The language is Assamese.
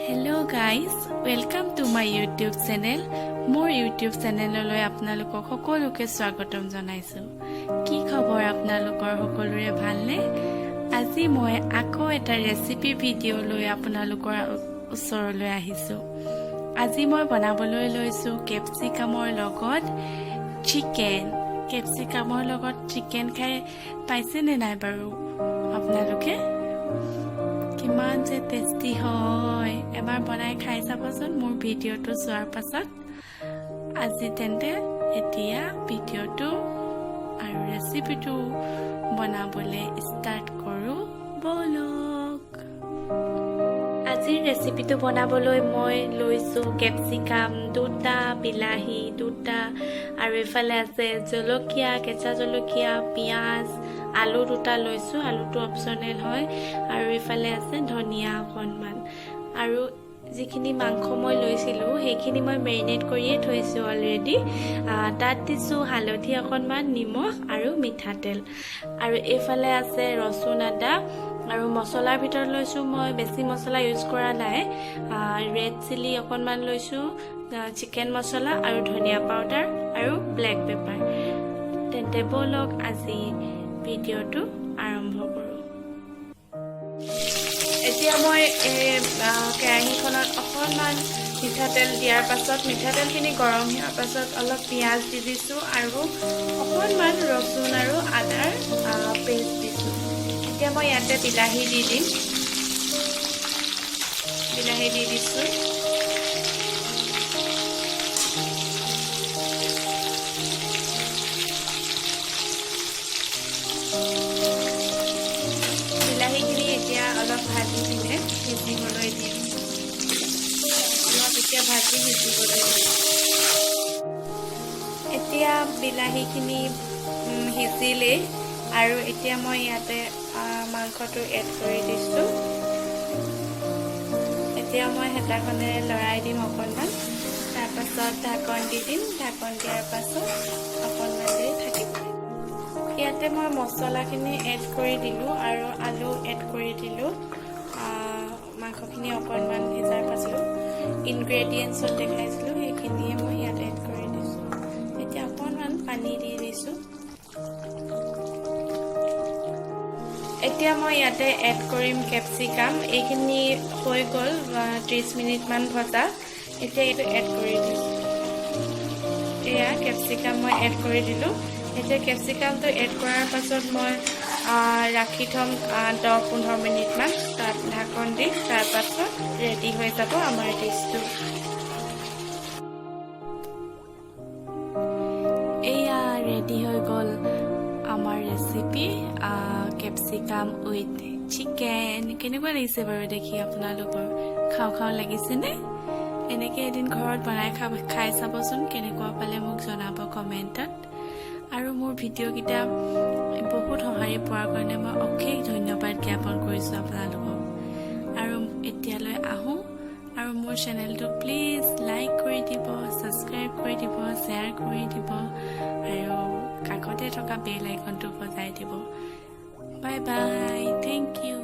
Hello guys, welcome to my YouTube channel. More YouTube channel লৈ আপোনালোকক সকলোকে স্বাগতম জনাইছো। কি খবৰ আপোনালোকৰ সকলোৰে ভালনে? আজি মই আকৌ এটা ৰেচিপি ভিডিও লৈ আপোনালোকৰ ওচৰলৈ আহিছো। আজি মই বনাবলৈ লৈছো কেপচিকামৰ লগত চিকেন। কেপচিকামৰ লগত চিকেন খাই পাইছে নে নাই বাৰু আপোনালোকে? কিমান যে টেষ্টি হয়, এবাৰ বনাই খাই চাবচোন মোৰ ভিডিওটো চোৱাৰ পাছত। আজি তেন্তে এতিয়া ভিডিওটো আৰু ৰেচিপিটো বনাবলৈ ষ্টাৰ্ট কৰো বলক। আজিৰ ৰেচিপিটো বনাবলৈ মই লৈছো কেপচিকাম দুটা, বিলাহী দুটা, আৰু এফালে আছে জলকীয়া, কেঁচা জলকীয়া, পিঁয়াজ, আলু দুটা লৈছো। আলুটো অপচনেল হয়। আৰু এফালে আছে ধনিয়া অকণমান। আৰু যিখিনি মাংস মই লৈছিলো সেইখিনি মই মেৰিনেট কৰিয়ে থৈছো অলৰেডি। তাত দিছো হালধি অকণমান, নিমখ আৰু মিঠাতেল। আৰু এইফালে আছে ৰচুন, আদা। আৰু মছলাৰ ভিতৰত লৈছো মই বেছি মছলা ইউজ কৰা নাই। ৰেড চিলি অকণমান লৈছো, চিকেন মছলা আৰু ধনিয়া পাউডাৰ আৰু ব্লেক পেপাৰ। তেন্তে বলক আজি ভিডিওটো আৰম্ভ কৰো। এতিয়া মই কেৰাহীখনত অকণমান মিঠাতেল দিয়াৰ পাছত মিঠাতেলখিনি গৰম হোৱাৰ পাছত অলপ পিঁয়াজ দি দিছো আৰু অকণমান ৰচুন আৰু আদাৰ পেষ্ট দিছো। এতিয়া মই ইয়াতে বিলাহী দি দিম। বিলাহী দি দিছো। বিলাহীখিনি এতিয়া অলপ ভাজি দিলে সিজিবলৈ দিম। অলপ এতিয়া ভাজি সিজিবলৈ দিম। এতিয়া বিলাহীখিনি সিজিলে আৰু এতিয়া মই ইয়াতে মাংসটো এড কৰি দিছো। এতিয়া মই হেতাখনেৰে লৰাই দিম অকণমান। তাৰপাছত ঢাকন দি দিম। ঢাকন দিয়াৰ পাছত অকণমান দেৰি থাকিব। ইয়াতে মই মছলাখিনি এড কৰি দিলো আৰু আলু এড কৰি দিলো। মাংসখিনি অকণমান সিজাৰ পাছত ইনগ্ৰেডিয়েণ্টছত দেখাইছিলো সেইখিনিয়ে মই ইয়াত এড কৰি দিছো। এতিয়া অকণমান পানী দি দিছো। এতিয়া মই ইয়াতে এড কৰিম কেপচিকাম। এইখিনি হৈ গ'ল 30 মিনিটমান ভজা। এতিয়া এইটো এড কৰি দিছো। এয়া কেপচিকাম মই এড কৰি দিলো। এতিয়া কেপচিকামটো এড কৰাৰ পাছত মই ৰাখি থম 10-15 মিনিটমান তাত ঢাকন দি। তাৰপাছত ৰেডি হৈ যাব আমাৰ ডিছটো। এয়া ৰেডি হৈ গ'ল আমাৰ ৰেচিপি কেপচিকাম উইথ চিকেন। কেনেকুৱা লাগিছে বাৰু দেখি আপোনালোকৰ? খাওঁ খাওঁ লাগিছেনে? এনেকৈ এদিন ঘৰত বনাই খাই চাবচোন। কেনেকুৱা পালে মোক জনাব কমেণ্টত। আৰু মোৰ ভিডিঅ'কেইটা বহুত সঁহাৰি পোৱাৰ কাৰণে মই অশেষ ধন্যবাদ জ্ঞাপন কৰিছোঁ আপোনালোকক। আৰু এতিয়ালৈ আহোঁ আৰু মোৰ চেনেলটো প্লিজ লাইক কৰি দিব, ছাবস্ক্ৰাইব কৰি দিব, শ্বেয়াৰ কৰি দিব আৰু কাষতে থকা বেল আইকনটো বজাই দিব। Bye bye, thank U.